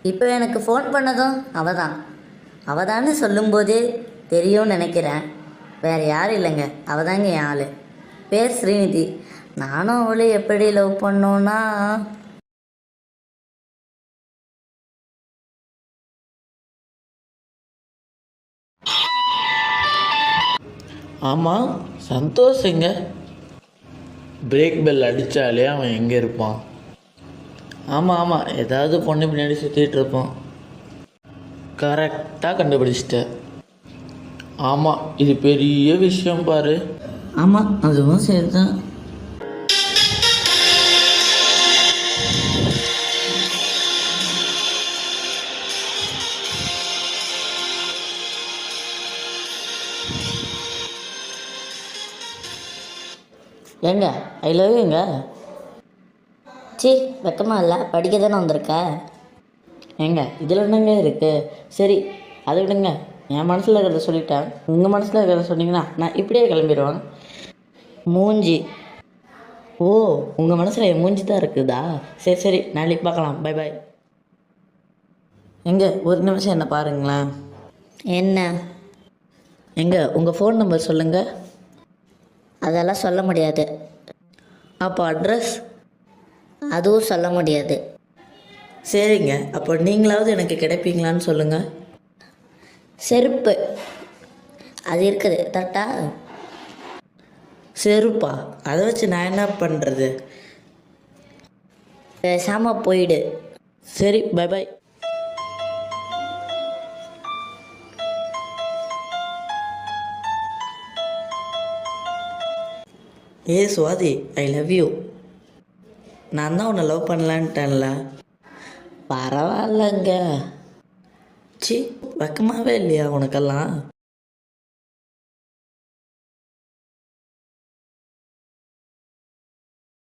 இப்போ எனக்கு ஃபோன் பண்ணதும் அவள் தான்னு சொல்லும்போதே தெரியும்னு நினைக்கிறேன். வேறு யாரும் இல்லைங்க, அவள் தாங்க என் ஆள். பேர் ஸ்ரீநிதி. நானும் அவளே எப்படி லவ் பண்ணோன்னா, ஆமாம், சந்தோஷங்க. பிரேக் பெல் அடித்தாலே அவன் எங்கே இருப்பான்? ஆமாம், ஏதாவது பொண்ணு பின்னாடி சுற்றிட்டு இருப்பான். கரெக்டாக கண்டுபிடிச்சிட்ட. ஆமாம், இது பெரிய விஷயம் பாரு. ஆமாம், அதுவும் சரி தான். ஏங்க, ஐ லவ் யூங்க. சி, வெக்கமாக இல்லை, படிக்க தானே வந்திருக்க. ஏங்க, இதில் என்னங்க இருக்குது? சரி, அதை விடுங்க. என் மனசில் இருக்கிறத சொல்லிட்டேன். உங்கள் மனசில் இருக்கிறத சொன்னீங்கன்னா நான் இப்படியே கிளம்பிடுவேன். மூஞ்சி. ஓ, உங்கள் மனசில் என் மூஞ்சி தான் இருக்குதா? சரி, நாளைக்கு பார்க்கலாம். Bye bye. எங்க, ஒரு நிமிஷம் என்ன பாருங்களேன். என்ன? எங்க, உங்கள் ஃபோன் நம்பர் சொல்லுங்கள். அதெல்லாம் சொல்ல முடியாது. அப்போ அட்ரஸ்? அதுவும் சொல்ல முடியாது. சரிங்க, அப்போ நீங்களாவது எனக்கு கிடைப்பீங்களான்னு சொல்லுங்கள். செருப்பு அது இருக்குது, தட்டா? செருப்பா? அதை வச்சு நான் என்ன பண்ணுறது? பேசாமல் போயிடு. சரி, பை பாய். ஏ சுவாதி, ஐ லவ் யூ. நான் தான் உன்னை லவ் பண்ணலான்ட்டேன்ல. பரவாயில்லங்க. சி, வெக்கமாகவே இல்லையா உனக்கெல்லாம்?